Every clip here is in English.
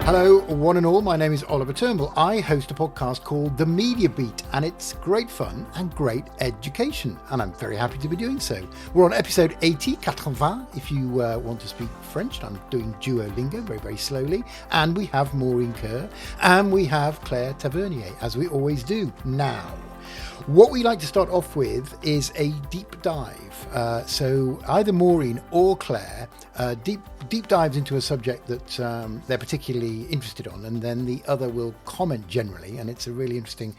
Hello, one and all. My name is Oliver Turnbull. I host a podcast called The Media Beat, and it's great fun and great education, and I'm very happy to be doing so. We're on episode 80, if you want to speak French. I'm doing Duolingo very, very slowly. And we have Maureen Kerr, and we have Claire Tavernier, as we always do now. What we like to start off with is a deep dive. So either Maureen or Claire deep dives into a subject that they're particularly interested on, and then the other will comment generally, and it's a really interesting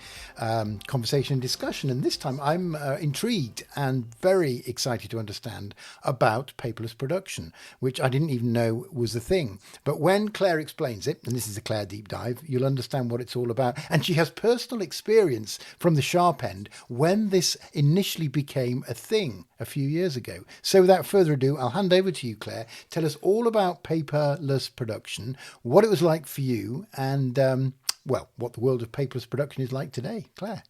conversation and discussion. And this time I'm intrigued and very excited to understand about paperless production, which I didn't even know was a thing. But when Claire explains it, and this is a Claire deep dive, you'll understand what it's all about. And she has personal experience from the sharp end when this initially became a thing a few years ago. So without further ado, I'll hand over to you, Claire. Tell us all about paperless production, what it was like for you, and what the world of paperless production is like today. Claire.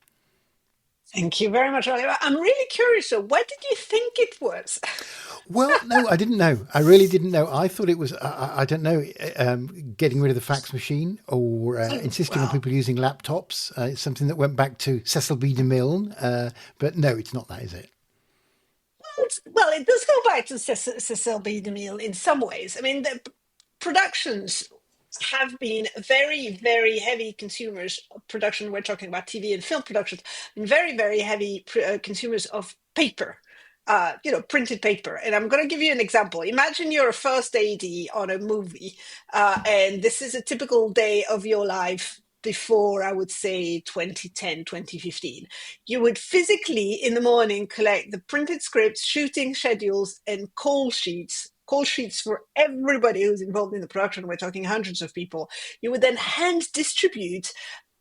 Thank you very much, Oliver. I'm really curious. So what did you think it was? Well, no, I didn't know. I really didn't know. I thought it was, I don't know, getting rid of the fax machine or insisting on people using laptops. It's something that went back to Cecil B. DeMille. But no, it's not that, is it? Well, it does go back to Cecil B. DeMille in some ways. I mean, the productions have been very, very heavy consumers of production. We're talking about TV and film productions, and very, very heavy consumers of paper. Printed paper. And I'm going to give you an example. Imagine you're a first AD on a movie, and this is a typical day of your life before, I would say, 2010, 2015. You would physically, in the morning, collect the printed scripts, shooting schedules, and call sheets for everybody who's involved in the production. We're talking hundreds of people. You would then hand distribute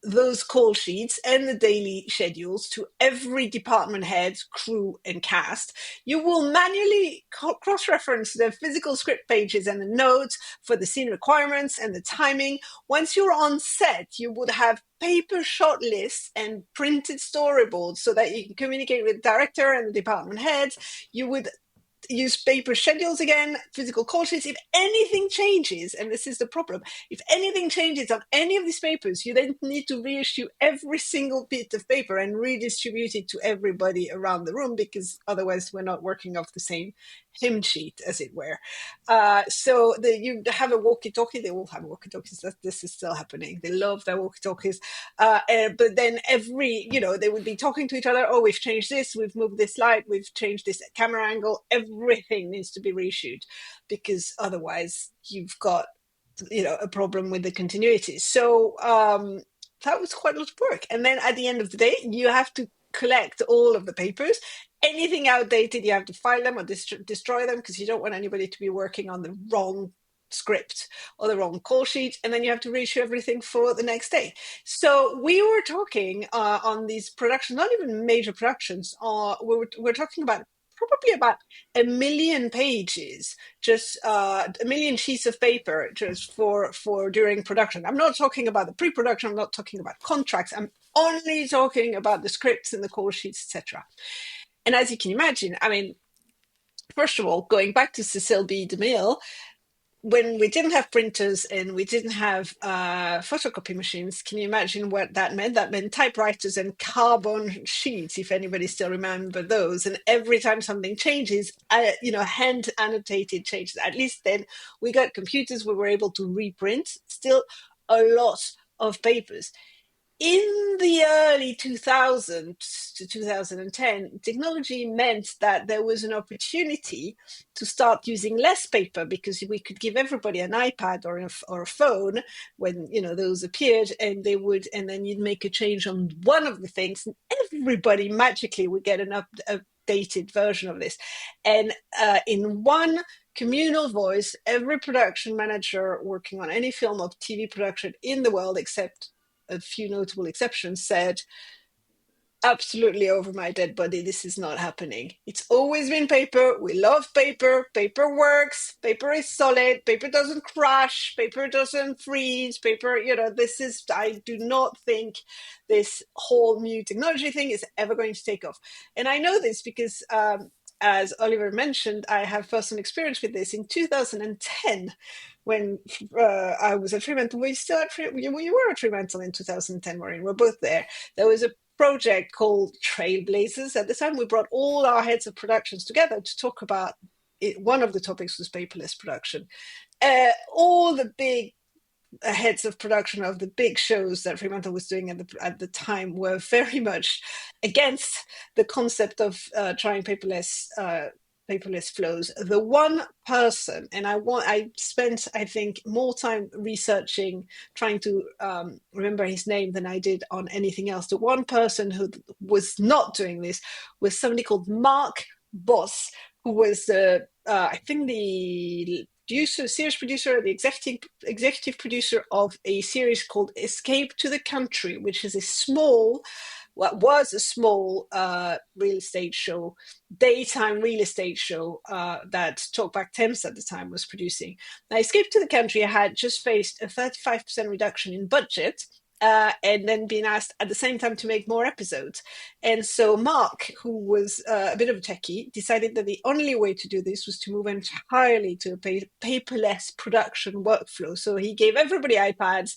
those call sheets and the daily schedules to every department head, crew, and cast. You will manually cross-reference the physical script pages and the notes for the scene requirements and the timing. Once you're on set, you would have paper shot lists and printed storyboards so that you can communicate with the director and the department heads. You would use paper schedules again, physical call sheets. If anything changes, and this is the problem, if anything changes on any of these papers, you then need to reissue every single bit of paper and redistribute it to everybody around the room, because otherwise we're not working off the same hymn sheet, as it were. So you have a walkie-talkie. They all have walkie-talkies. This is still happening. They love their walkie-talkies. But then they would be talking to each other. Oh, we've changed this. We've moved this light. We've changed this camera angle. Everything needs to be reissued, because otherwise you've got, a problem with the continuity. So that was quite a lot of work. And then at the end of the day, you have to collect all of the papers. Anything outdated, you have to file them or destroy them, because you don't want anybody to be working on the wrong script or the wrong call sheet, and then you have to reissue everything for the next day. So we were talking on these productions, not even major productions, we're talking about probably about 1 million pages, just 1 million sheets of paper just for during production. I'm not talking about the pre-production, I'm not talking about contracts, I'm only talking about the scripts and the call sheets, etc. And as you can imagine, I mean, first of all, going back to Cecil B. DeMille, when we didn't have printers and we didn't have photocopy machines, can you imagine what that meant? That meant typewriters and carbon sheets, if anybody still remember those. And every time something changes, hand annotated changes. At least then we got computers, we were able to reprint. Still a lot of papers. In the early 2000s to 2010, technology meant that there was an opportunity to start using less paper, because we could give everybody an iPad or a phone when those appeared, and then you'd make a change on one of the things, and everybody magically would get an updated version of this. And in one communal voice, every production manager working on any film or TV production in the world, except a few notable exceptions, said, absolutely over my dead body, this is not happening. It's always been paper. We love paper. Paper works. Paper is solid. Paper doesn't crash. Paper doesn't freeze. Paper, I do not think this whole new technology thing is ever going to take off. And I know this because as Oliver mentioned, I have personal experience with this. In 2010, when I was at Fremantle, we were at Fremantle in 2010, Maureen. We're both there. There was a project called Trailblazers. At the time, we brought all our heads of productions together to talk about it. One of the topics was paperless production. All the big heads of production of the big shows that Fremantle was doing at the time were very much against the concept of trying paperless flows. The one person, and I spent, I think, more time researching, trying to remember his name than I did on anything else. The one person who was not doing this was somebody called Mark Boss, who was I think the series producer, the executive producer of a series called Escape to the Country, which is was a small real estate show, daytime real estate show that Talkback Thames at the time was producing. Now, Escape to the Country had just faced a 35% reduction in budget, and then being asked at the same time to make more episodes. And so Mark, who was a bit of a techie, decided that the only way to do this was to move entirely to a paperless production workflow. So he gave everybody iPads,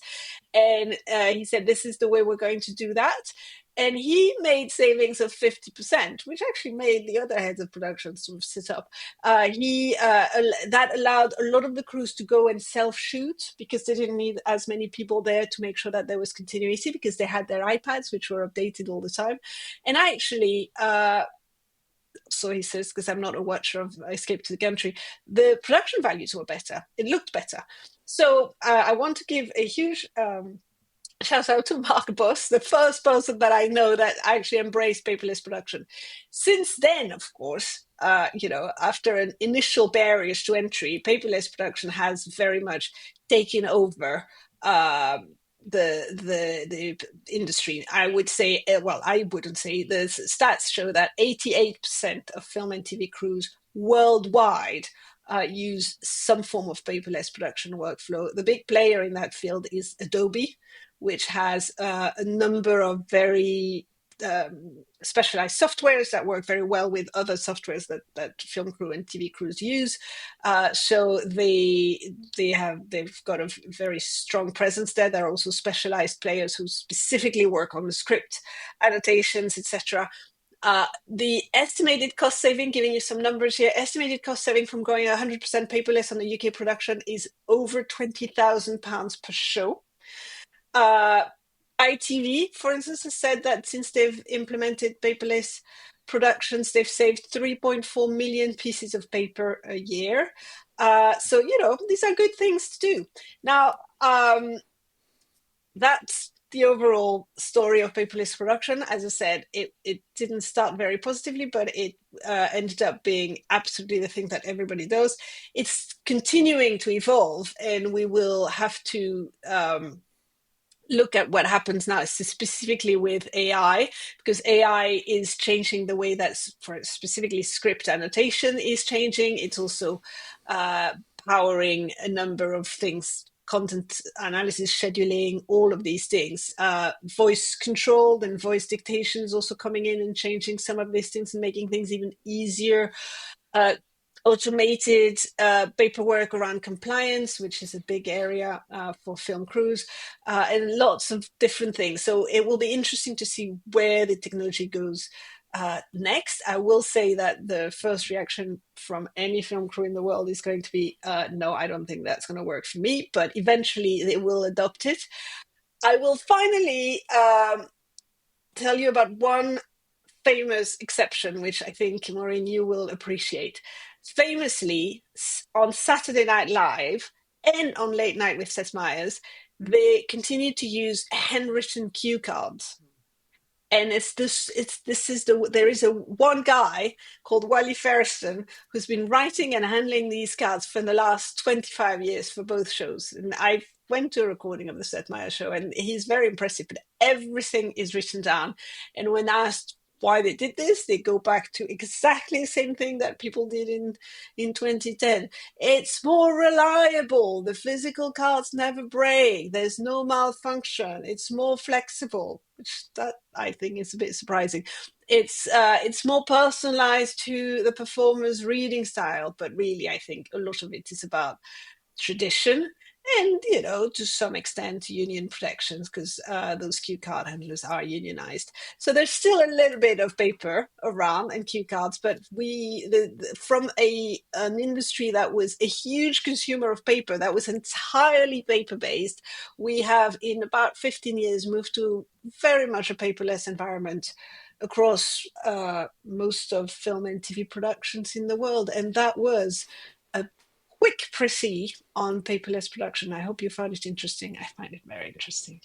and he said, this is the way we're going to do that. And he made savings of 50%, which actually made the other heads of production sort of sit up. That allowed a lot of the crews to go and self-shoot because they didn't need as many people there to make sure that there was continuity because they had their iPads, which were updated all the time. And I actually... so he says, because I'm not a watcher of Escape to the Country, the production values were better. It looked better. So I want to give a huge... shout out to Mark Boss, the first person that I know that actually embraced paperless production. Since then, of course, after an initial barriers to entry, paperless production has very much taken over the industry. I would say, I wouldn't say, the stats show that 88% of film and TV crews worldwide use some form of paperless production workflow. The big player in that field is Adobe, which has a number of very specialized softwares that work very well with other softwares that film crew and TV crews use. So they've got a very strong presence there. There are also specialized players who specifically work on the script, annotations, etc. The estimated cost saving, giving you some numbers here, estimated cost saving from going 100% paperless on a UK production is over £20,000 per show. ITV, for instance, has said that since they've implemented paperless productions, they've saved 3.4 million pieces of paper a year. So, these are good things to do. Now, that's the overall story of paperless production. As I said, it didn't start very positively, but it ended up being absolutely the thing that everybody does. It's continuing to evolve, and we will have to look at what happens now, specifically with AI, because AI is changing the way that, for specifically script annotation is changing. It's also powering a number of things, content analysis, scheduling, all of these things. Voice control and voice dictation is also coming in and changing some of these things and making things even easier. Automated paperwork around compliance, which is a big area for film crews, and lots of different things. So it will be interesting to see where the technology goes next. I will say that the first reaction from any film crew in the world is going to be, no, I don't think that's going to work for me, but eventually they will adopt it. I will finally tell you about one famous exception, which I think, Maureen, you will appreciate. Famously, on Saturday Night Live and on Late Night with Seth Meyers, they continue to use handwritten cue cards. And there is one guy called Wally Ferriston who's been writing and handling these cards for the last 25 years for both shows. And I went to a recording of the Seth Meyers show, and he's very impressive, but everything is written down. And when asked why they did this, they go back to exactly the same thing that people did in 2010. It's more reliable. The physical cards never break. There's no malfunction. It's more flexible, which that I think is a bit surprising. It's more personalized to the performer's reading style, but really, I think a lot of it is about tradition and, to some extent, union protections, because those cue card handlers are unionized. So there's still a little bit of paper around and cue cards, but from an industry that was a huge consumer of paper, that was entirely paper based, we have in about 15 years moved to very much a paperless environment across most of film and TV productions in the world, and that was a quick précis on paperless production. I hope you found it interesting. I find it very interesting.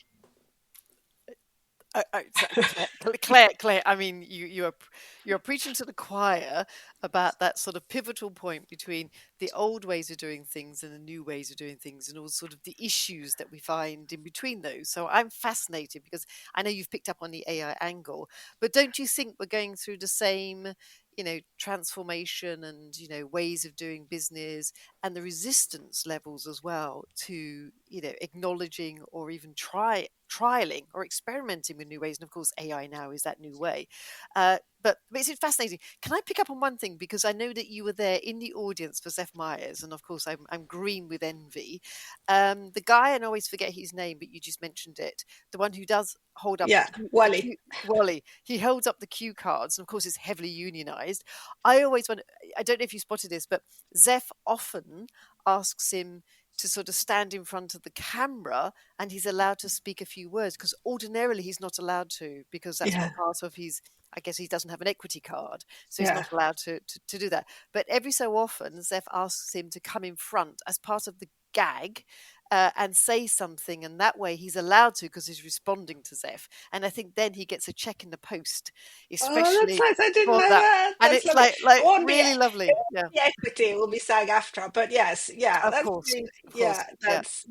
Claire, I mean, you're preaching to the choir about that sort of pivotal point between the old ways of doing things and the new ways of doing things, and all sort of the issues that we find in between those. So I'm fascinated because I know you've picked up on the AI angle, but don't you think we're going through the same, transformation and, ways of doing business and the resistance levels as well to, acknowledging or even trialing or experimenting with new ways? And of course, AI now is that new way. But it's fascinating. Can I pick up on one thing? Because I know that you were there in the audience for Zeph Myers, and of course I'm green with envy. The guy, and I always forget his name, but you just mentioned it, the one who does hold up Wally. Wally, he holds up the cue cards, and of course it's heavily unionized. I always wonder, I don't know if you spotted this, but Zeph often asks him to sort of stand in front of the camera, and he's allowed to speak a few words, because ordinarily he's not allowed to, because that's not part of his, I guess he doesn't have an equity card, so he's not allowed to do that. But every so often Zeph asks him to come in front as part of the gag and say something, and that way he's allowed to, because he's responding to Zeph. And I think then he gets a check in the post, especially. Oh, that's nice. I didn't know that. And that's it's lovely. like really lovely. The equity will be SAG-AFTRA, but yes, Of that's course.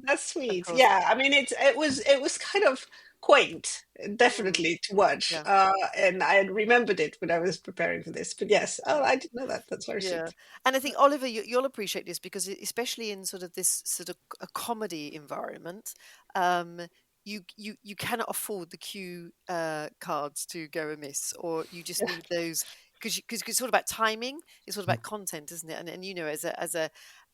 that's sweet. Yeah, I mean it was kind of quaint, definitely, to watch, and I had remembered it when I was preparing for this. But yes, I didn't know that. That's very sweet. And I think, Oliver, you'll appreciate this, because especially in sort of this sort of a comedy environment, you cannot afford the cue cards to go amiss, or you just need those, because it's all about timing, it's all about content, isn't it? And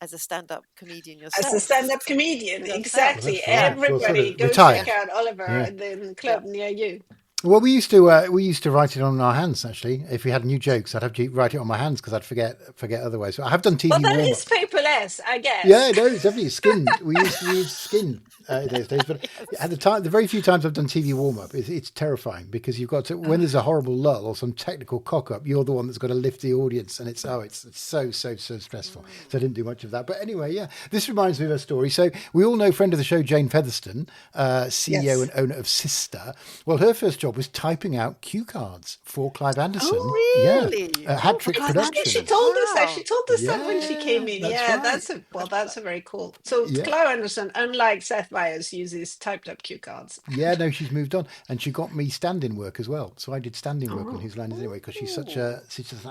as a stand-up comedian yourself. As a stand-up comedian, exactly. Right. Everybody go check out Oliver and the club near you. Well, we used to write it on our hands, actually. If we had new jokes, I'd have to write it on my hands, because I'd forget otherwise. So I have done TV warm-up. Well, that is paperless, I guess. Yeah, no, it's definitely skin. We used to use skin those days. But at the time, the very few times I've done TV warm-up, it's terrifying, because you've got to, when there's a horrible lull or some technical cock-up, you're the one that's got to lift the audience, and it's so stressful. So I didn't do much of that. But anyway, this reminds me of a story. So we all know friend of the show, Jane Featherston, CEO and owner of Sister. Well, her first job was typing out cue cards for Clive Anderson. Oh, really? Yeah, Hat-Trick Productions. She told us that. She told us that when she came in. That's right. That's a very cool. So Clive Anderson, unlike Seth Meyers, uses typed up cue cards. Yeah, no, she's moved on, and she got me stand-in work as well. So I did standing work on his lines anyway, because she's such an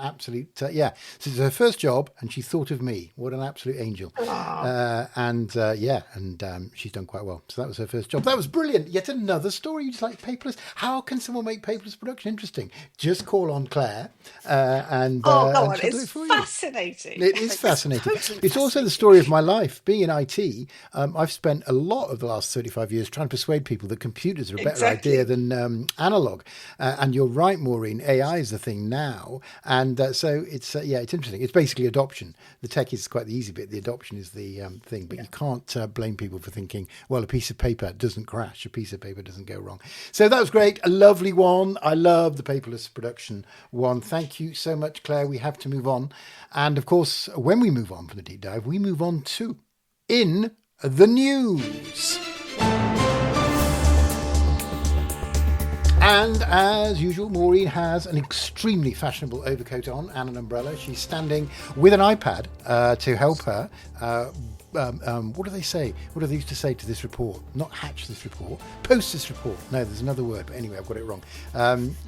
absolute So it's her first job, and she thought of me. What an absolute angel. She's done quite well. So that was her first job. That was brilliant. Yet another story. You just like paperless. How can someone make paperless production interesting? Just call on Claire and go on. she'll do it It's for fascinating. It is fascinating. Totally It's also the story of my life. Being in IT, I've spent a lot of the last 35 years trying to persuade people that computers are a better idea than analog. And you're right, Maureen. AI is the thing now, and so it's interesting. It's basically adoption. The tech is quite the easy bit. The adoption is the thing. But you can't blame people for thinking, well, a piece of paper doesn't crash, a piece of paper doesn't go wrong. So that was great. A lovely one. I love the paperless production one. Thank you so much, Claire. We have to move on. And of course, when we move on from the deep dive, we move on to In the News. And as usual, Maureen has an extremely fashionable overcoat on and an umbrella. She's standing with an iPad to help her. What do they say? What do they used to say to this report? Not hatch this report, post this report. No, there's another word, but anyway, I've got it wrong.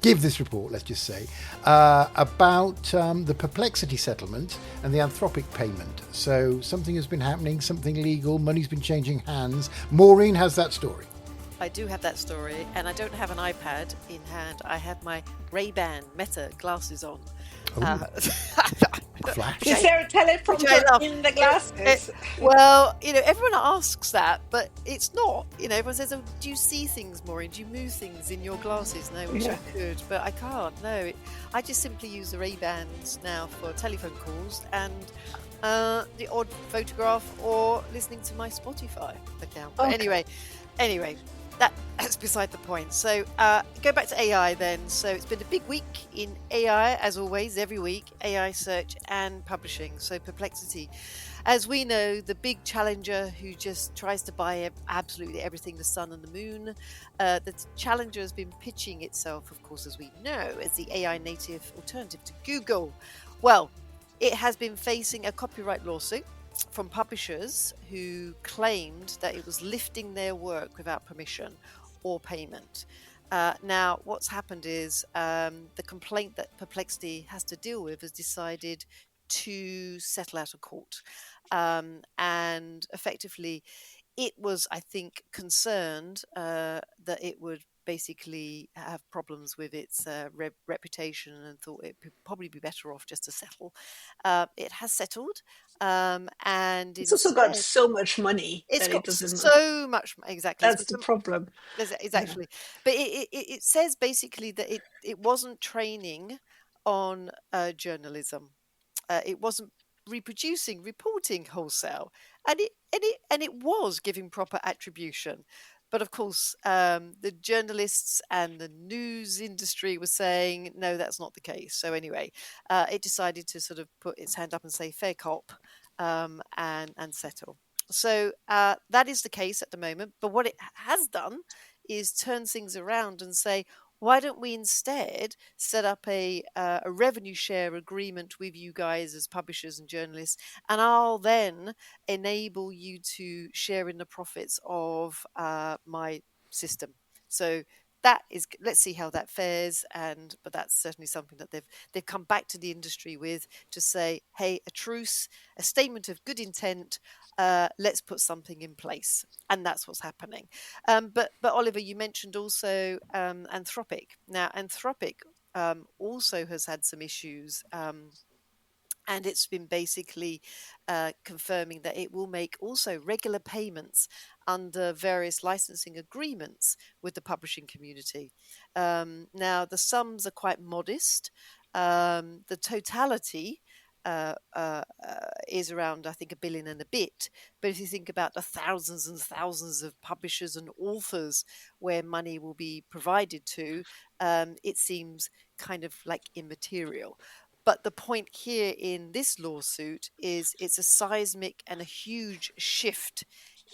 Give this report, let's just say, about the perplexity settlement and the Anthropic payment. So something has been happening, something legal, money's been changing hands. Maureen has that story. I do have that story, and I don't have an iPad in hand. I have my Ray-Ban Meta glasses on. Flash. Is there a teleprompter love. in the glasses? Well, everyone asks that, but it's not. Everyone says, "Oh, do you see things, Maureen? Do you move things in your glasses?" No, I wish I could, but I can't. No, I just simply use the Ray-Bans now for telephone calls and the odd photograph or listening to my Spotify account. But anyway, that's beside the point. So go back to AI then. So it's been a big week in AI, as always, every week, AI search and publishing. So Perplexity, as we know, the big challenger who just tries to buy absolutely everything, the sun and the moon. The challenger has been pitching itself, of course, as we know, as the AI native alternative to Google. Well, it has been facing a copyright lawsuit from publishers who claimed that it was lifting their work without permission or payment. Now, what's happened is the complaint that Perplexity has to deal with has decided to settle out of court. And effectively, it was, I think, concerned that it would basically have problems with its reputation and thought it would probably be better off just to settle. It has settled. And It's also got so much money it's that got it doesn't. so much, exactly. That's the problem. Exactly. But it says basically that it wasn't training on journalism. It wasn't reporting wholesale, and it was giving proper attribution. But of course, the journalists and the news industry were saying, no, that's not the case. So anyway, it decided to sort of put its hand up and say fair cop, and settle. So that is the case at the moment. But what it has done is turn things around and say, why don't we instead set up a revenue share agreement with you guys as publishers and journalists, and I'll then enable you to share in the profits of my system. So that is, let's see how that fares. But that's certainly something that they've come back to the industry with to say, hey, a truce, a statement of good intent. Let's put something in place, and that's what's happening. But Oliver, you mentioned also Anthropic. Now, Anthropic also has had some issues. And it's been basically confirming that it will make also regular payments under various licensing agreements with the publishing community. Now, the sums are quite modest. The totality is around, I think, $1 billion and a bit. But if you think about the thousands and thousands of publishers and authors where money will be provided to, it seems kind of like immaterial. But the point here in this lawsuit is it's a seismic and a huge shift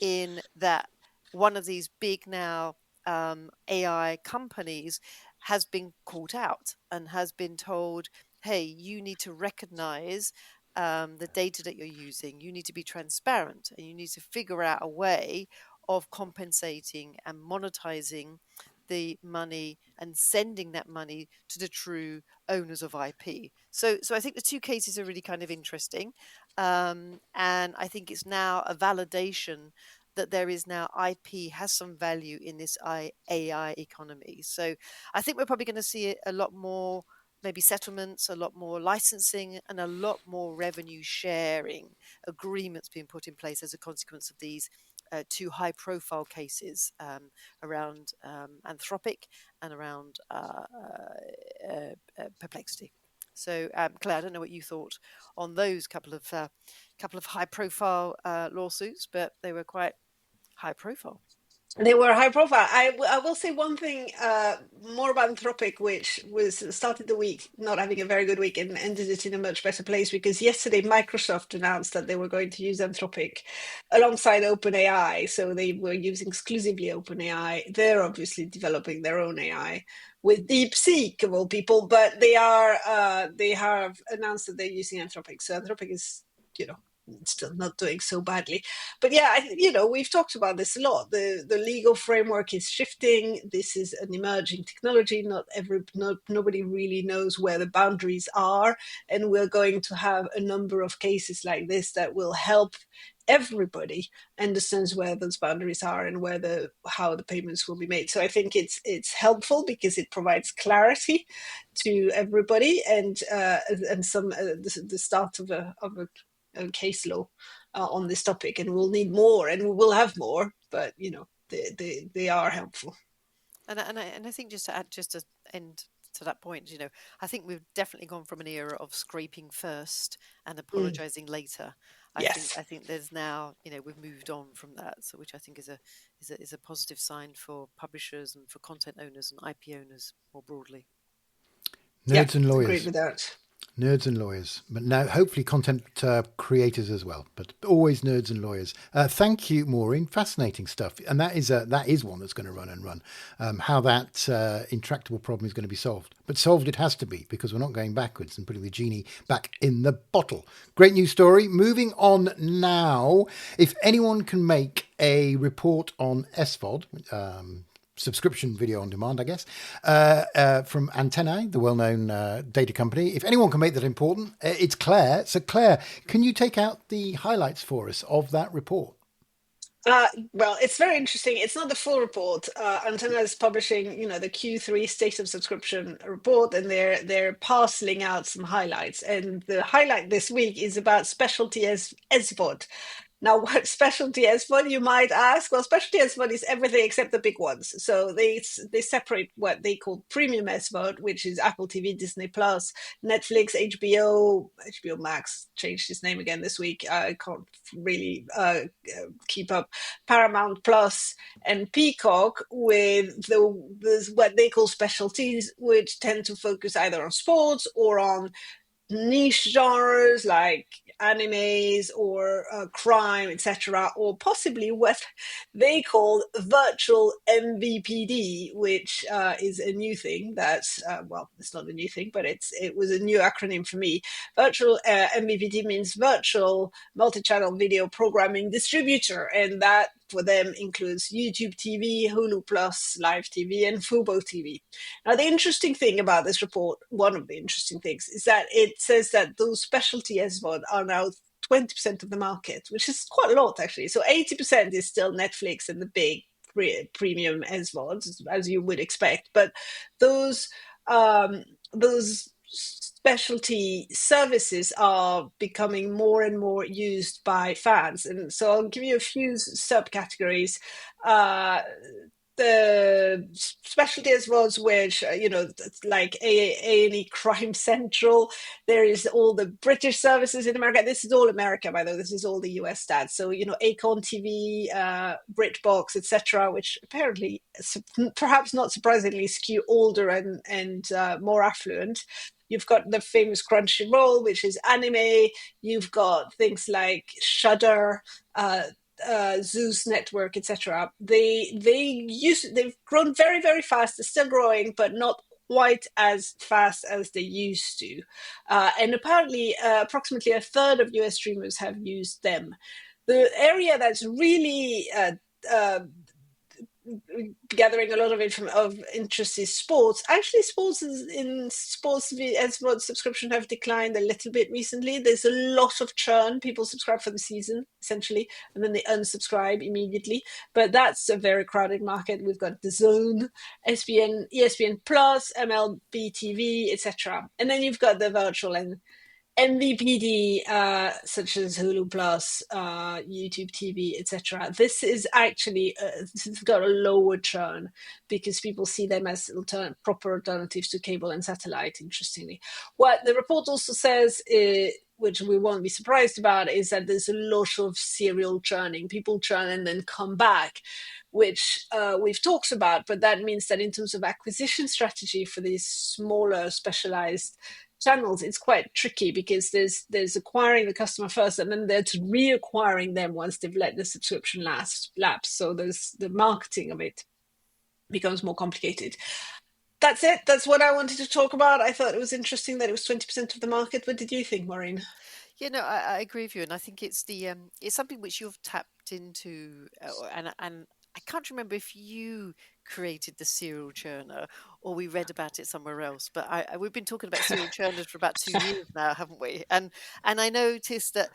in that one of these big now AI companies has been caught out and has been told, hey, you need to recognize the data that you're using. You need to be transparent, and you need to figure out a way of compensating and monetizing the money and sending that money to the true owners of IP. So I think the two cases are really kind of interesting. And I think it's now a validation that there is now IP has some value in this AI economy. So I think we're probably going to see a lot more maybe settlements, a lot more licensing, and a lot more revenue sharing agreements being put in place as a consequence of these two high-profile cases around Anthropic and around Perplexity. So, Claire, I don't know what you thought on those couple of high-profile lawsuits, but they were quite high-profile. They were high profile. I will say one thing more about Anthropic, which was started the week not having a very good week and ended it in a much better place, because yesterday Microsoft announced that they were going to use Anthropic alongside OpenAI. So they were using exclusively OpenAI. They're obviously developing their own AI with DeepSeek of all people, but they have announced that they're using Anthropic. So Anthropic is, still not doing so badly. But yeah, we've talked about this a lot. The legal framework is shifting. This is an emerging technology. Nobody really knows where the boundaries are, and we're going to have a number of cases like this that will help everybody understands where those boundaries are and how the payments will be made. So I think it's helpful because it provides clarity to everybody and some the start of a case law on this topic. And we'll need more, and we will have more. But they are helpful. And I think just to end to that point, I think we've definitely gone from an era of scraping first and apologizing later. Yes. I think there's now, we've moved on from that, so which I think is a positive sign for publishers and for content owners and IP owners more broadly. Nerds and lawyers. Agreed with that. Nerds and lawyers, but now hopefully content creators as well, but always nerds and lawyers. Thank you, Maureen. Fascinating stuff. And that is one that's going to run and run. How that intractable problem is going to be solved. But solved it has to be, because we're not going backwards and putting the genie back in the bottle. Great news story. Moving on now. If anyone can make a report on SVOD, subscription video on demand, I guess, from Antennae, the well-known data company. If anyone can make that important, it's Claire. So Claire, can you take out the highlights for us of that report? Well, it's very interesting. It's not the full report. Antenna is publishing, the Q3 State of Subscription report, and they're parceling out some highlights. And the highlight this week is about specialty SVOD. Now, what specialty SVOD, you might ask? Well, specialty SVOD is everything except the big ones. So they separate what they call premium SVOD, which is Apple TV, Disney Plus, Netflix, HBO Max changed its name again this week. I can't really keep up. Paramount Plus and Peacock, with what they call specialties, which tend to focus either on sports or on niche genres like animes or crime, etc., or possibly what they call virtual MVPD, which is a new thing. That's it's not a new thing, but it was a new acronym for me. Virtual MVPD means virtual multi-channel video programming distributor, and that for them includes YouTube TV, Hulu Plus, Live TV, and Fubo TV. Now, the interesting thing about this report, one of the interesting things, is that it says that those specialty SVOD are now 20% of the market, which is quite a lot, actually. So 80% is still Netflix and the big premium SVODs, as you would expect. But those specialty services are becoming more and more used by fans. And so I'll give you a few subcategories. The specialty SVODs, which, like A&E Crime Central. There is all the British services in America. This is all America, by the way. This is all the US stats. So, Acorn TV, BritBox, etc., which apparently, perhaps not surprisingly, skew older and more affluent. You've got the famous Crunchyroll, which is anime. You've got things like Shudder, Zeus Network, etc. They've grown very, very fast. They're still growing, but not quite as fast as they used to. And apparently, approximately a third of US streamers have used them. The area that's really gathering a lot of interest is sports. Actually, sports SVOD subscription have declined a little bit recently. There's a lot of churn. People subscribe for the season, essentially, and then they unsubscribe immediately. But that's a very crowded market. We've got DAZN, ESPN Plus, MLB TV, etc. And then you've got the virtual and MVPD, such as Hulu Plus, YouTube TV, etc. This is actually this has got a lower churn because people see them as proper alternatives to cable and satellite. Interestingly, what the report also says, which we won't be surprised about, is that there's a lot of serial churning. People churn and then come back, which we've talked about. But that means that in terms of acquisition strategy for these smaller specialized channels, it's quite tricky because there's acquiring the customer first and then there's reacquiring them once they've let the subscription lapse. So there's the marketing of it becomes more complicated. That's it. That's what I wanted to talk about. I thought it was interesting that it was 20% of the market. What did you think, Maureen? I agree with you, and I think it's it's something which you've tapped into, and I can't remember if you created the serial churner or we read about it somewhere else, but we've been talking about serial churners for about 2 years now, haven't we? And I noticed that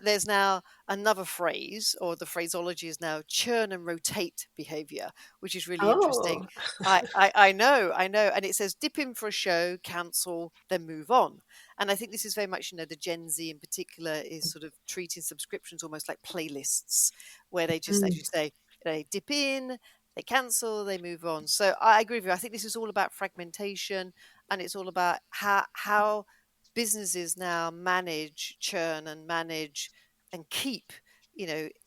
there's now another phrase, or the phraseology is now churn and rotate behavior, which is really interesting. Oh. I know, and it says dip in for a show, cancel, then move on. And I think this is very much, the Gen Z in particular is sort of treating subscriptions almost like playlists, where they just, as you say, they dip in, they cancel, they move on. So I agree with you. I think this is all about fragmentation, and it's all about how businesses now manage churn and manage and keep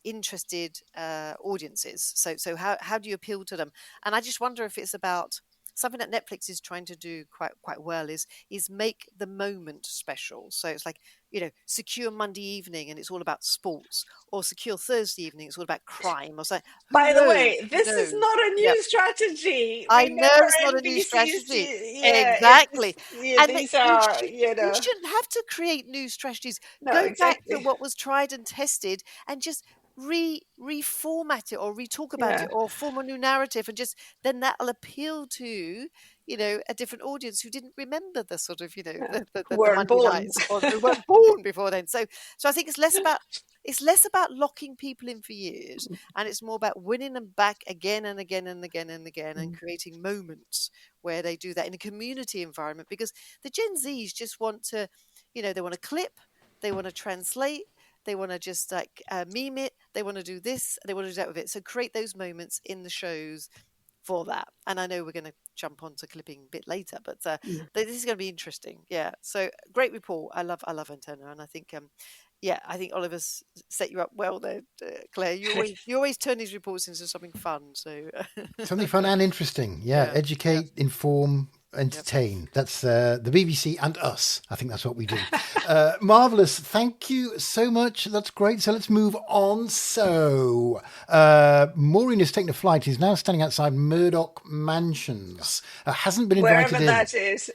interested audiences. So how do you appeal to them? And I just wonder if it's about something that Netflix is trying to do quite well is make the moment special. So it's like, secure Monday evening and it's all about sports, or secure Thursday evening it's all about crime, or something. By the Who way, this is knows? not a Yep. new strategy. I know Remember it's not a new NBC's, strategy. yeah, Exactly. And these are, you shouldn't have to create new strategies. no, Go back to exactly. what was tried and tested and just reformat it, or re-talk about Yeah, it, or form a new narrative, and just then that'll appeal to a different audience who didn't remember the sort of yeah. the Weren't Monday born. nights, or who weren't born before then. So I think it's less about locking people in for years, and it's more about winning them back again and again and again and again, and creating moments where they do that in a community environment. Because the Gen Zs just want to, they want to clip, they want to translate, they want to just like meme it, they want to do this, they want to do that with it. So create those moments in the shows for that. And I know we're going to jump onto clipping a bit later, but this is going to be interesting. Yeah. So great report. I love Antenna, and I think I think Oliver's set you up well there, Claire. You always turn these reports into something fun. So Something fun and interesting. Yeah, yeah, educate, inform, entertain. That's the BBC and us. I think that's what we do. Marvelous. Thank you so much. That's great. So let's move on. So Maureen has taken a flight. He's now standing outside Murdoch Mansions. Hasn't been invited Wherever in. that is.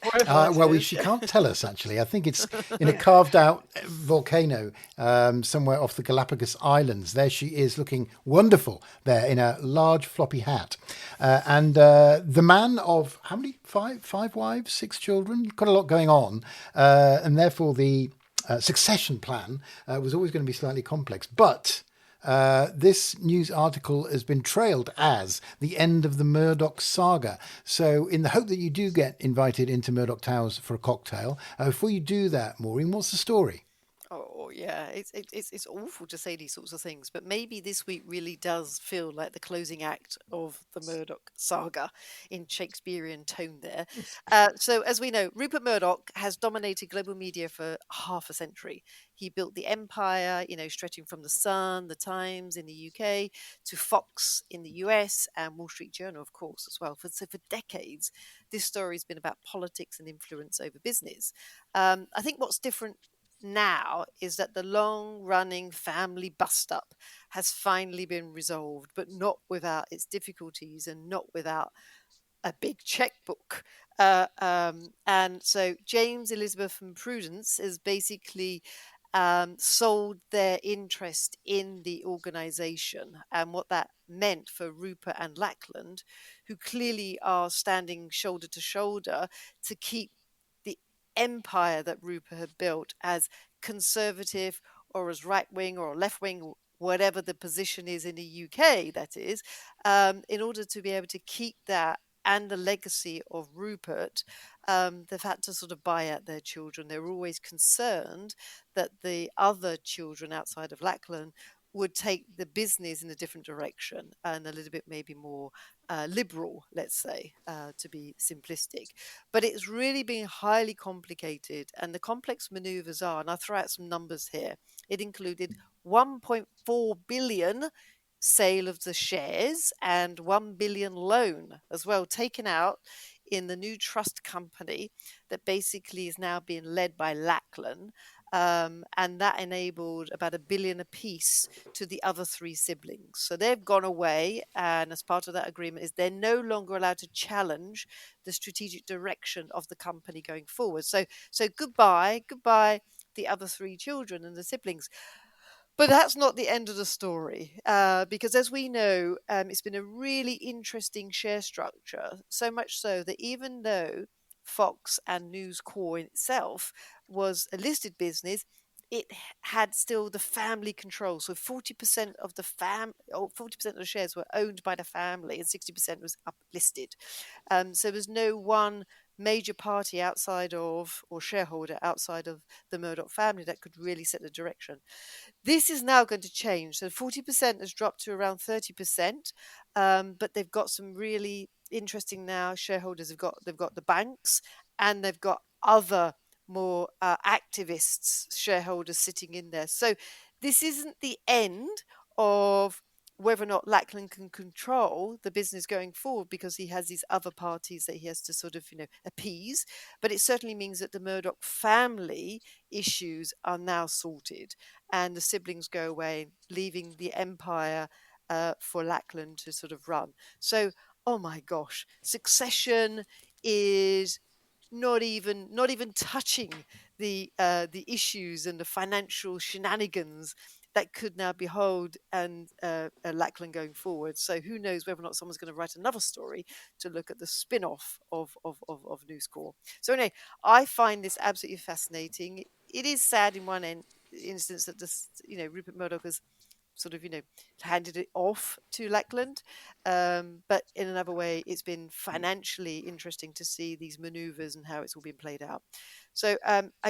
She can't tell us, actually. I think it's in a carved out volcano somewhere off the Galapagos Islands. There she is, looking wonderful there in a large floppy hat. And the man of how many? Five wives, 6 children? Got a lot going on. And therefore the succession plan was always going to be slightly complex. But this news article has been trailed as the end of the Murdoch saga. So in the hope that you do get invited into Murdoch Towers for a cocktail, before you do that, Maureen, what's the story? Oh yeah, it's awful to say these sorts of things, but maybe this week really does feel like the closing act of the Murdoch saga in Shakespearean tone there. So as we know, Rupert Murdoch has dominated global media for half a century. He built the empire, stretching from the Sun, the Times in the UK, to Fox in the US, and Wall Street Journal, of course, as well. So for decades, this story has been about politics and influence over business. I think what's different now is that the long running family bust up has finally been resolved, but not without its difficulties and not without a big checkbook. And so James, Elizabeth, and Prudence is basically sold their interest in the organization, and what that meant for Rupert and Lackland, who clearly are standing shoulder to shoulder to keep the empire that Rupert had built as conservative, or as right wing or left wing, whatever the position is in the UK, that is, in order to be able to keep that and the legacy of Rupert, they've had to sort of buy out their children. They were always concerned that the other children outside of Lackland would take the business in a different direction and a little bit maybe more liberal, let's say, to be simplistic. But it's really been highly complicated, and the complex maneuvers are, and I'll throw out some numbers here, it included 1.4 billion sale of the shares and 1 billion loan as well taken out in the new trust company that basically is now being led by Lackland. And that enabled about 1 billion apiece to the other 3 siblings. So they've gone away, and as part of that agreement is they're no longer allowed to challenge the strategic direction of the company going forward. So goodbye the other 3 children and the siblings. But that's not the end of the story, because as we know, it's been a really interesting share structure, so much so that even though Fox and News Corp in itself was a listed business, it had still the family control. So 40% of the 40% of the shares were owned by the family, and 60% was uplisted. So there's no one major party outside of, or shareholder outside of, the Murdoch family that could really set the direction. This is now going to change. So 40% has dropped to around 30%, but they've got some really interesting now shareholders. They've got the banks, and they've got other more activists, shareholders sitting in there. So this isn't the end of whether or not Lachlan can control the business going forward, because he has these other parties that he has to sort of, appease. But it certainly means that the Murdoch family issues are now sorted, and the siblings go away, leaving the empire for Lachlan to sort of run. So, oh my gosh, Succession is not even touching the issues and the financial shenanigans that could now behold and Lachlan going forward. So who knows whether or not someone's going to write another story to look at the spin-off of News Corp. So anyway, I find this absolutely fascinating. It is sad in one instance that this, Rupert Murdoch has sort of, handed it off to Lachlan. But in another way, it's been financially interesting to see these maneuvers and how it's all been played out. So,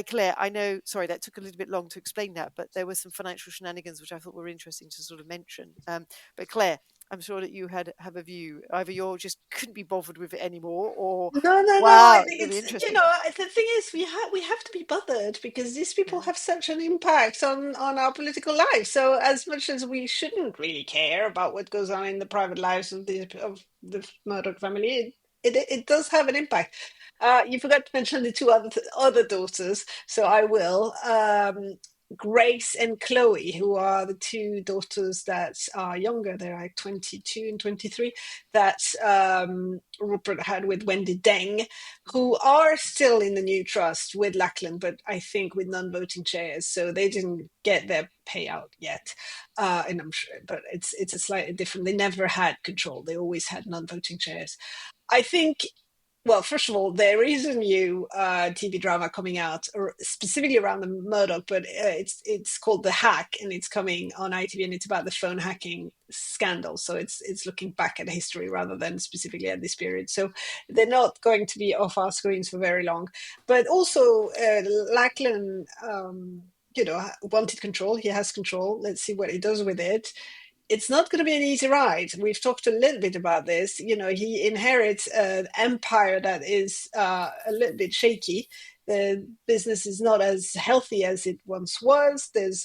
Claire, I know, sorry, that took a little bit long to explain that, but there were some financial shenanigans which I thought were interesting to sort of mention. But Claire, I'm sure that you have a view. Either you just couldn't be bothered with it anymore, or No. wow, I think it'll be it's, interesting. the thing is, we have to be bothered because these people have such an impact on our political life. So as much as we shouldn't really care about what goes on in the private lives of the Murdoch family, it does have an impact. You forgot to mention the 2 other daughters, so I will. Grace and Chloe, who are the 2 daughters that are younger, they're like 22 and 23, that Rupert had with Wendy Deng, who are still in the new trust with Lachlan, but I think with non-voting shares, so they didn't get their payout yet. And I'm sure, but it's a slightly different. They never had control. They always had non-voting shares. I think, well, first of all, there is a new TV drama coming out, specifically around the Murdoch, but it's called The Hack, and it's coming on ITV, and it's about the phone hacking scandal. So it's looking back at history rather than specifically at this period. So they're not going to be off our screens for very long. But also, Lachlan, wanted control. He has control. Let's see what he does with it. It's not going to be an easy ride. We've talked a little bit about this. He inherits an empire that is a little bit shaky. The business is not as healthy as it once was. There's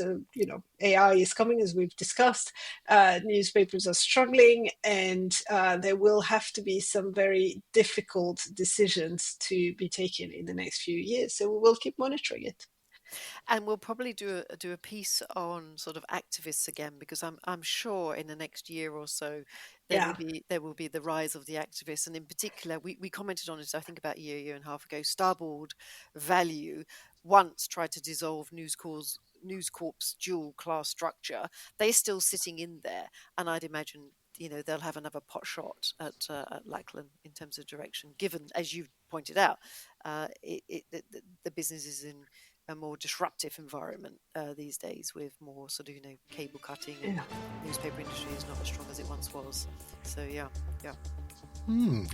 AI is coming, as we've discussed. Newspapers are struggling, and there will have to be some very difficult decisions to be taken in the next few years. So we will keep monitoring it. And we'll probably do a piece on sort of activists again, because I'm sure in the next year or so there will be the rise of the activists, and in particular we commented on it, I think about a year and a half ago. Starboard Value once tried to dissolve News Corp's dual class structure. They're still sitting in there, and I'd imagine they'll have another pot shot at Lachlan in terms of direction, given, as you pointed out, the business is in a more disruptive environment these days, with more sort of cable cutting, and newspaper industry is not as strong as it once was. So yeah.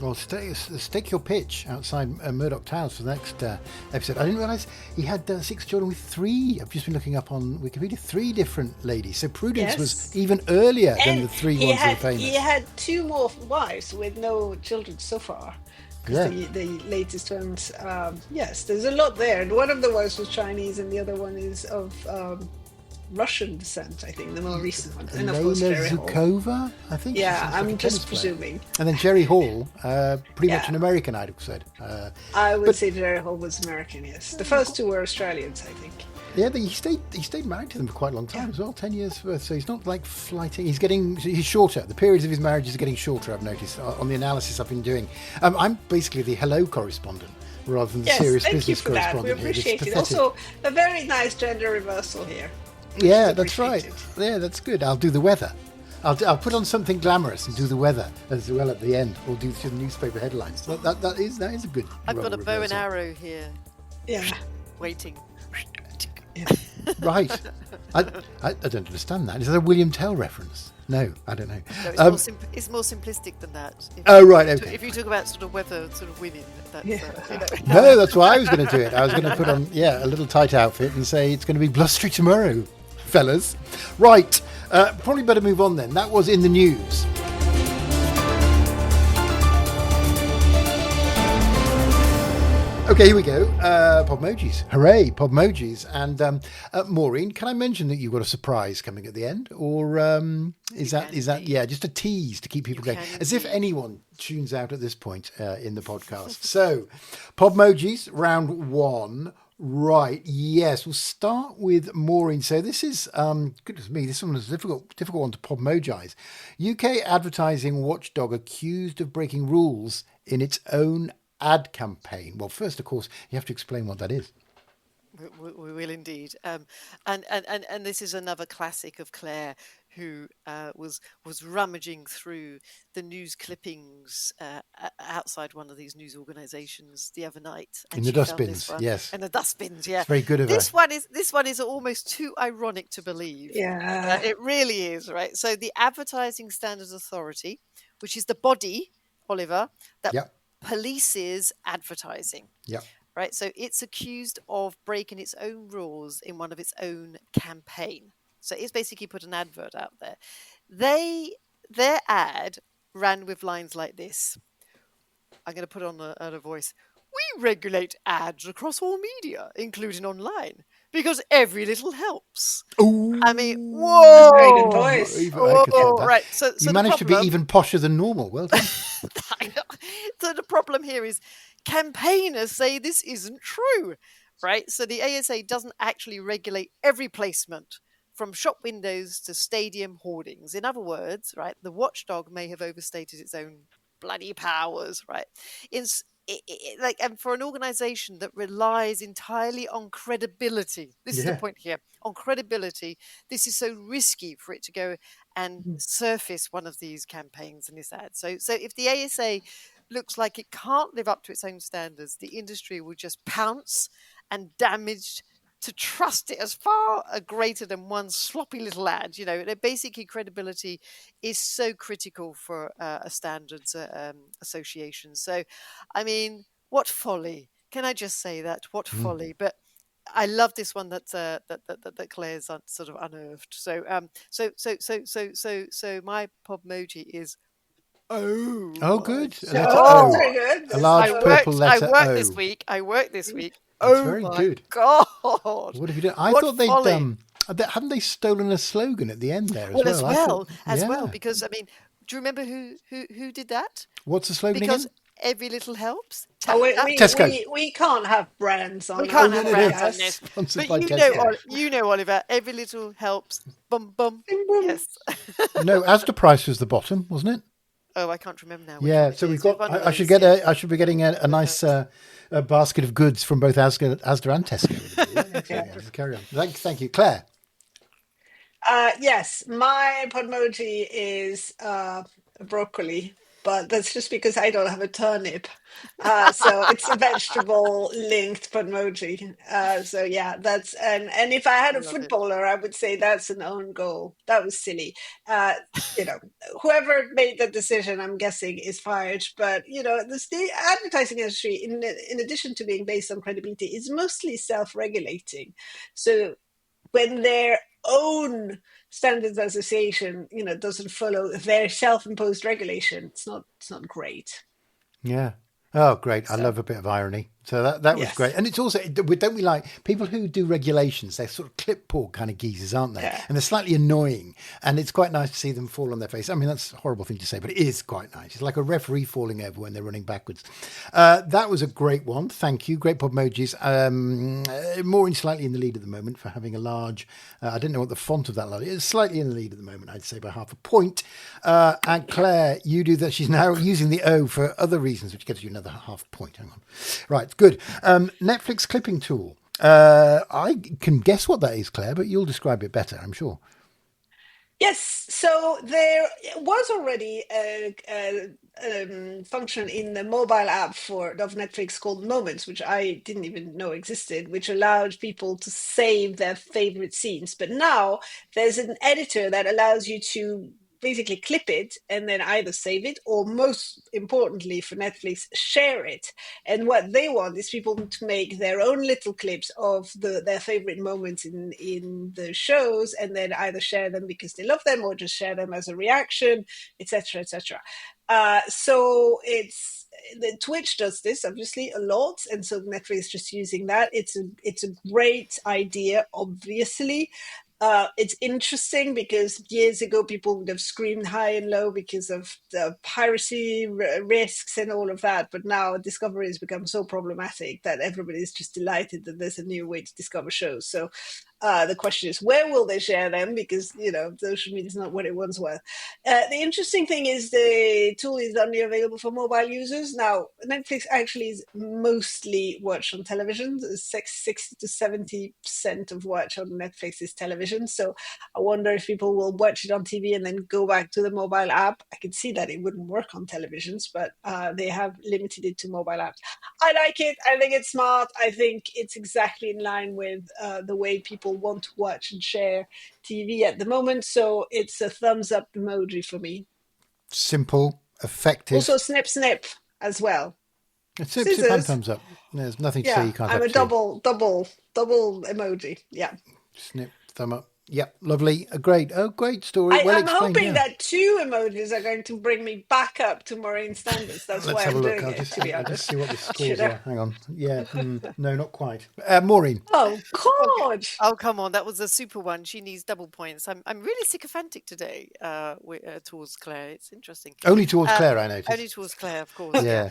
Well, stake your pitch outside Murdoch Towers for the next episode. I didn't realise he had 6 children with 3. I've just been looking up on Wikipedia, 3 different ladies. So Prudence was even earlier than the 3 ones that are famous. He had 2 more wives with no children so far. The latest ones, yes, there's a lot there. And one of the wives was Chinese, and the other one is of Russian descent, I think, the more recent one. And of course, Jerry Zukova, I think. Yeah, I'm just presuming. And then Jerry Hall, pretty much an American, I'd have said. I would say Jerry Hall was American, yes. The first 2 were Australians, I think. Yeah, but he stayed married to them for quite a long time as well, 10 years worth. So he's not like flighting. He's shorter. The periods of his marriages are getting shorter, I've noticed, on the analysis I've been doing. I'm basically the Hello correspondent rather than the Yes, serious thank you business for that. We correspondent here. It's appreciate it. pathetic. Also, a very nice gender reversal here. Yeah, is that's right. appreciated. Yeah, that's good. I'll do the weather. I'll put on something glamorous and do the weather as well at the end, or do the newspaper headlines. That is a good. I've got a bow and reversal. arrow here, Yeah. waiting. Right. I don't understand that. Is that a William Tell reference? No, I don't know. No, it's more simplistic than that. Oh, right, okay. If you talk about sort of weather, sort of women, that's, you know. No, that's why I was going to do it. I was going to put on, a little tight outfit and say it's going to be blustery tomorrow, fellas. Right. Probably better move on then. That was in the news. Okay, here we go. Podmojis. Hooray, Podmojis. And Maureen, can I mention that you've got a surprise coming at the end? Or is that just a tease to keep people going? As if anyone tunes out at this point in the podcast. So, Podmojis, round one. Right, yes. We'll start with Maureen. So this is, goodness me, this one was a difficult one to Podmojize. UK advertising watchdog accused of breaking rules in its own ad campaign. Well, first, of course, you have to explain what that is. We will indeed. And this is another classic of Claire, who was rummaging through the news clippings outside one of these news organisations the other night. And in the dustbins, yes. In the dustbins, yeah. It's very good of her. This one is almost too ironic to believe. Yeah. It really is, right? So the Advertising Standards Authority, which is the body, Oliver, that polices advertising. Yeah. Right, so it's accused of breaking its own rules in one of its own campaign. So it's basically put an advert out there. Their ad ran with lines like this. I'm going to put on a voice. We regulate ads across all media, including online, because every little helps. Ooh. I mean, whoa! Very good voice. Whoa, right. So you managed to be even posher than normal. Well done. So the problem here is campaigners say this isn't true, right? So the ASA doesn't actually regulate every placement from shop windows to stadium hoardings. In other words, right, the watchdog may have overstated its own bloody powers, right? And for an organisation that relies entirely on credibility, this is the point here, on credibility, this is so risky for it to go and surface one of these campaigns and this ad. So if the ASA looks like it can't live up to its own standards, the industry will just pounce and damage to trust it as far greater than one sloppy little ad. You know, basically credibility is so critical for a standards association. So, I mean, what folly! Can I just say that? What folly! But I love this one that Claire's sort of unearthed. So my Podmoji is O. Oh, good. Very good. A large purple letter I worked O. this week. That's Oh very my good. God! What have you done? I thought they'd hadn't they stolen a slogan at the end there as well? As well, because I mean, do you remember who did that? What's the slogan Because again? every little helps. Tesco. We can't have brands on. We can't have our brands podcast. on this. Sponsored But by Tesco. you know, Oliver. Every little helps. Bum bum. Yes. No, Asda Price was the bottom, wasn't it? Oh, I can't remember now. Yeah, so we've got. I should get I should be getting a nice a basket of goods from both Asda and Tesco. Let's carry on. Thank you, Claire. Yes, my Podmoji is broccoli, but that's just because I don't have a turnip. So it's a vegetable linked Podmoji. So yeah, that's and if I had a footballer, I would say that's an own goal. That was silly. Whoever made the decision, I'm guessing, is fired. But the advertising industry, in addition to being based on credibility, is mostly self-regulating. So when their own standards association, doesn't follow their self-imposed regulation, it's not great. Yeah. Oh, great. I love a bit of irony. So that was great. And it's also, don't we like people who do regulations? They're sort of clipboard kind of geezers, aren't they? Yeah. And they're slightly annoying. And it's quite nice to see them fall on their face. I mean, that's a horrible thing to say, but it is quite nice. It's like a referee falling over when they're running backwards. That was a great one. Thank you. Great Podmojis. Maureen slightly in the lead at the moment for having a large, I didn't know what the font of that was. It's slightly in the lead at the moment, I'd say by half a point. And Claire, you do that. She's now using the O for other reasons, which gives you another half point. Hang on. Right. Good. Netflix clipping tool. I can guess what that is, Claire, but you'll describe it better, I'm sure. Yes, so there was already a function in the mobile app of Netflix called Moments, which I didn't even know existed, which allowed people to save their favorite scenes. But now there's an editor that allows you to basically clip it and then either save it or, most importantly for Netflix, share it. And what they want is people to make their own little clips of their favorite moments in the shows, and then either share them because they love them or just share them as a reaction, etc., etc. So the Twitch does this obviously a lot, and so Netflix is just using that. It's a great idea, obviously. It's interesting because years ago people would have screamed high and low because of the piracy risks and all of that, but now discovery has become so problematic that everybody's just delighted that there's a new way to discover shows. So the question is, where will they share them? Because, social media is not what it once was. The interesting thing is the tool is only available for mobile users. Now, Netflix actually is mostly watched on television. 60 to 70% of watch on Netflix is television. So I wonder if people will watch it on TV and then go back to the mobile app. I can see that it wouldn't work on televisions, but they have limited it to mobile apps. I like it. I think it's smart. I think it's exactly in line with the way people want to watch and share TV at the moment. So it's a thumbs up emoji for me. Simple, effective. Also snip snip as well. Snip snip and thumbs up. There's nothing to say you can't I'm have a double emoji. Yeah. Snip, thumb up. Yep, lovely. Great. Oh, great story. Well I'm explained. hoping that 2 emojis are going to bring me back up to Maureen standards. That's Let's why have I'm a look. doing it, to be I'll honest. just see what the scores are. Hang on. Yeah, no, not quite. Maureen. Oh, God. Oh, come on. That was a super one. She needs double points. I'm really sycophantic today towards Claire. It's interesting. Only towards Claire, I noticed. Only towards Claire, of course. Yeah.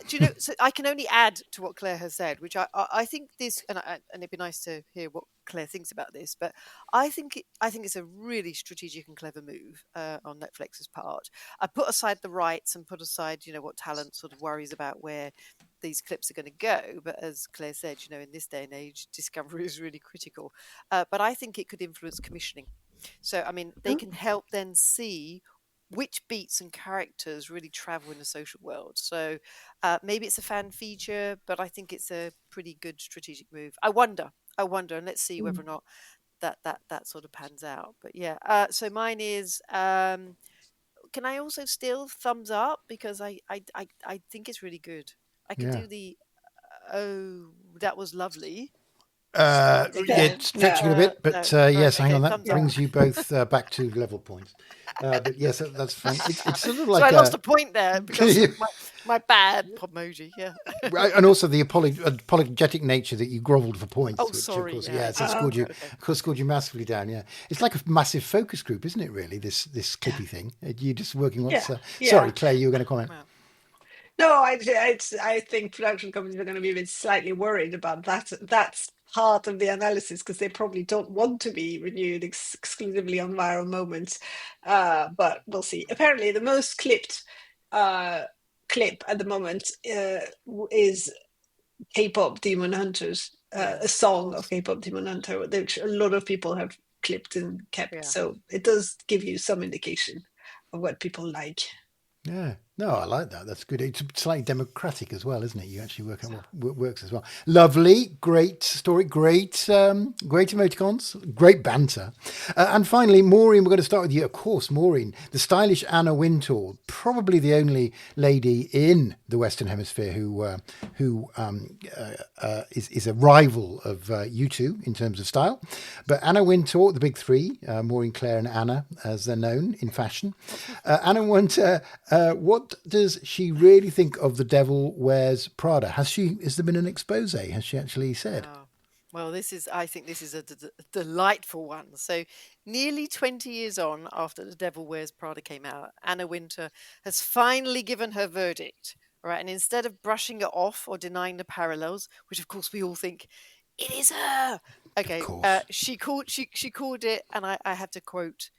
Do you know, so I can only add to what Claire has said, which I think this, and it'd be nice to hear what Claire thinks about this, but I think it's a really strategic and clever move on Netflix's part. I put aside the rights and put aside, what talent sort of worries about where these clips are going to go. But as Claire said, in this day and age, discovery is really critical. But I think it could influence commissioning. So, I mean, they can help then see which beats and characters really travel in the social world. So maybe it's a fan feature, but I think it's a pretty good strategic move. I wonder, and let's see whether or not that sort of pans out. But yeah, so mine is. Can I also still thumbs up because I think it's really good. I could do the that was lovely. Stretching it a bit, but yes, hang on. That brings you both back to level points. But yes, that's fine. It's sort of like. So I lost a point there because my bad emoji. Yeah. And also the apologetic nature that you grovelled for points. Oh, which, sorry. Of course, it scored you massively down. Yeah, it's like a massive focus group, isn't it? Really, this clippy thing. You just working on. Sorry, Claire, you were going to comment. Wow. No, I think production companies are going to be a bit slightly worried about that. That's part of the analysis because they probably don't want to be renewed exclusively on viral moments. But we'll see. Apparently, the most clipped clip at the moment is K-pop Demon Hunters, a song of K-pop Demon Hunter, which a lot of people have clipped and kept. Yeah. So it does give you some indication of what people like. Yeah, no, I like that. That's good. It's slightly democratic as well, isn't it? You actually work out what works as well. Lovely, great story, great emoticons, great banter. And finally, Maureen, we're going to start with you. Of course, Maureen, the stylish Anna Wintour, probably the only lady in the Western Hemisphere who is a rival of you two in terms of style. But Anna Wintour, the big three, Maureen, Claire and Anna, as they're known in fashion. Anna Wintour, what does she really think of The Devil Wears Prada? Has there been an expose? Has she actually said? Oh. Well, I think this is a delightful one. So nearly 20 years on after The Devil Wears Prada came out, Anna Wintour has finally given her verdict. Right, and instead of brushing it off or denying the parallels, which of course we all think it is her. Okay, she called it, and I have to quote,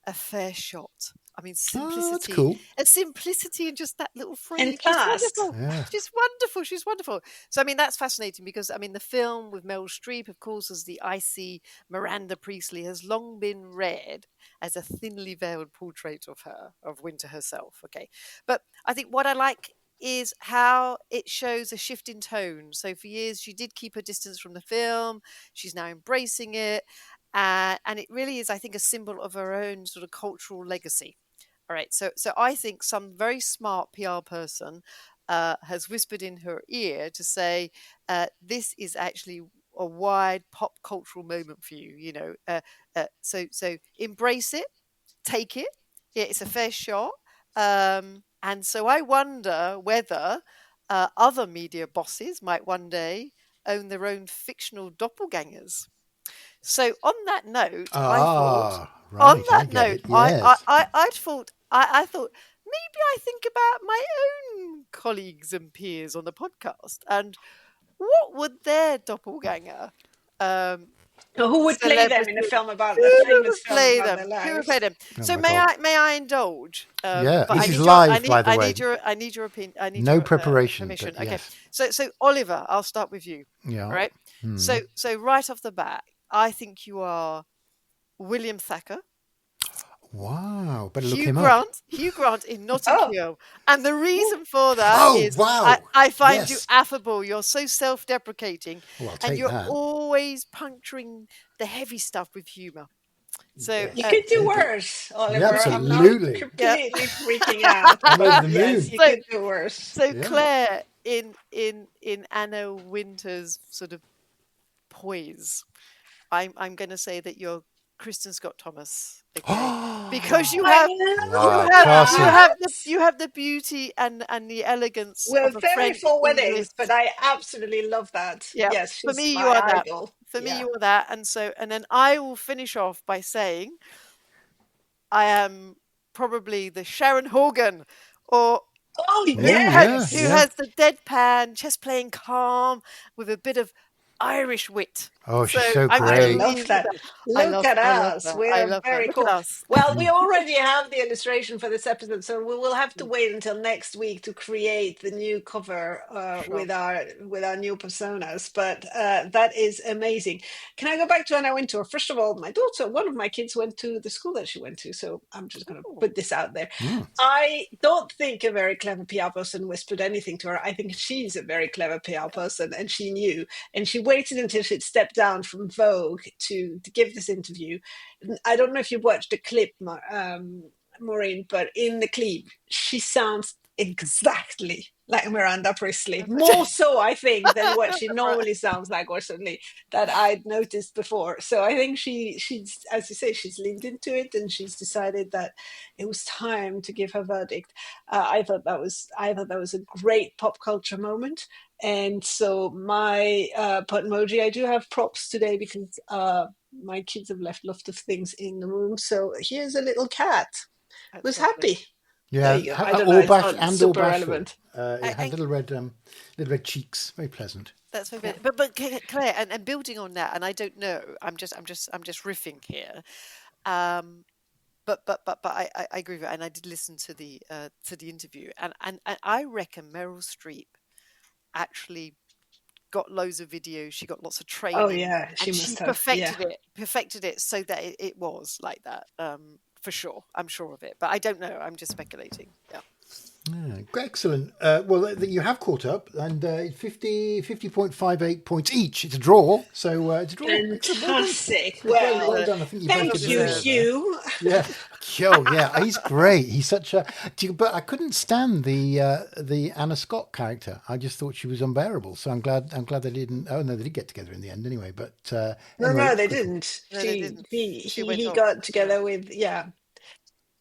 a fair shot. I mean, Oh, that's simplicity, cool. and simplicity in just that little phrase. And She's fast. wonderful. Yeah. She's wonderful. She's wonderful. So, I mean, that's fascinating because, I mean, the film with Meryl Streep, of course, as the icy Miranda Priestley, has long been read as a thinly veiled portrait of her, of Winter herself. Okay. But I think what I like is how it shows a shift in tone. So for years, she did keep her distance from the film. She's now embracing it. And it really is, I think, a symbol of her own sort of cultural legacy. All right. So I think some very smart PR person has whispered in her ear to say, this is actually a wide pop cultural moment for you. You know, so embrace it, take it. Yeah, it's a fair shot. And so I wonder whether other media bosses might one day own their own fictional doppelgangers. So on that note, I thought, Right. I get it. Yes. I thought maybe I think about my own colleagues and peers on the podcast, and what would their doppelganger Who would play them in a celebrity? film about Who a famous would film play about them? their Who would lives? play them? Oh So my God. may I indulge? Yeah. But This I is need your, live, by the way. I need your opinion. I need No your preparation, permission. but Okay. yes. So Oliver, I'll start with you. Yeah. All right. So right off the bat, I think you are William Thacker. Wow. Better look him up. Hugh Grant in Notting Oh. Hill. And the reason for that Oh, is wow. I find you Yes. affable. You're so self-deprecating. Well, I'll And take you're that. always puncturing the heavy stuff with humour. So You could do worse, Oliver. Yeah, I'm not absolutely. completely freaking out. I'm over But the yes, moon. you could do worse. So Yeah. Claire in Anna Wintour's sort of poise, I'm going to say that you're Kristen Scott Thomas, okay? Because you have Wow, classy. you have the beauty and the elegance We're of a very French full English. weddings, but I absolutely love that. Yeah, Yes, for she's me you my are that. idol. For me Yeah. you are that, and then I will finish off by saying I am probably the Sharon Horgan, or Oh, who yes. has the deadpan, chess playing calm with a bit of Irish wit. Oh, she's so I great. love that. Look at us. I We're love her. very Look cool. at us. Well, we already have the illustration for this episode, so we will have to wait until next week to create the new cover Sure. with our new personas. But that is amazing. Can I go back to Anna Wintour? First of all, my daughter, one of my kids, went to the school that she went to, so I'm just going to put this out there. I don't think a very clever PR person whispered anything to her. I think she's a very clever PR person, and she knew. And she waited until she'd stepped down from Vogue to give this interview. I don't know if you watched the clip, Maureen, but in the clip, she sounds exactly like Miranda Priestley. More so, I think, than what she normally sounds like, or certainly that I'd noticed before. So I think she's, as you say, she's leaned into it, and she's decided that it was time to give her verdict. I thought that was a great pop culture moment. And so my pot emoji, I do have props today because my kids have left lots of things in the room. So here's a little cat. Was happy. Yeah, There you go. I don't know. It's not and super all bashful. relevant. It had little red cheeks. Very pleasant. That's very good. But Claire, and building on that, and I don't know, I'm just riffing here. But I agree with it, and I did listen to the interview, and I reckon Meryl Streep actually got loads of videos. She got lots of training. Oh yeah, she and must she have. perfected it so that it was like that. For sure, I'm sure of it, but I don't know. I'm just speculating. Yeah. Excellent. Well, you have caught up, and 50.58 points each. It's a draw, so it's a draw. Fantastic. Well done. I think thank you, Hugh. Yeah. Oh, yeah. He's great. He's such a. But I couldn't stand the Anna Scott character. I just thought she was unbearable. So I'm glad they didn't. Oh no, they did get together in the end anyway. But no, they didn't. No, they didn't. He Went got off. together with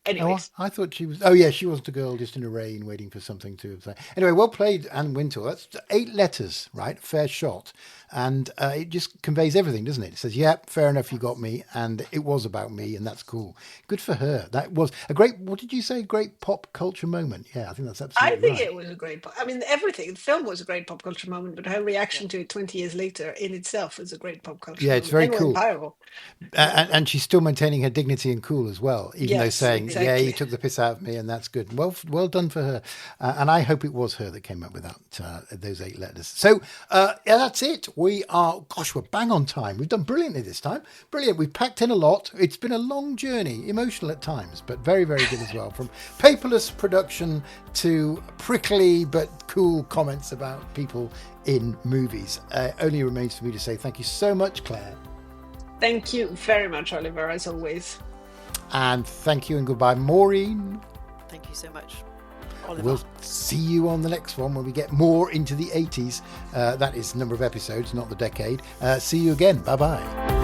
Anyways. I thought she was. Oh, yeah, she wasn't a girl just in the rain waiting for something to say. Anyway, well played, Anna Wintour. That's 8 letters, right? Fair shot. And it just conveys everything, doesn't it? It says, yeah, fair enough, you got me. And it was about me, and that's cool. Good for her. That was a great, what did you say? Great pop culture moment. Yeah, I think that's I absolutely think right. it was a great. I mean, everything. The film was a great pop culture moment, but her reaction to it 20 years later in itself was a great pop culture Yeah, it's moment very and went cool. viral. And she's still maintaining her dignity and cool as well, even though Yes, saying, "Yeah, you exactly. took the piss out of me," and that's good. Well done for her. And I hope it was her that came up with that those 8 letters. So yeah, that's it. We're bang on time. We've done brilliantly this time. Brilliant. We've packed in a lot. It's been a long journey, emotional at times, but very, very good as well. From paperless production to prickly but cool comments about people in movies. Only remains for me to say thank you so much, Claire. Thank you very much, Oliver, as always. And thank you and goodbye, Maureen. Thank you so much, Oliver. We'll see you on the next one when we get more into the 80s. That is the number of episodes, not the decade. See you again. Bye-bye.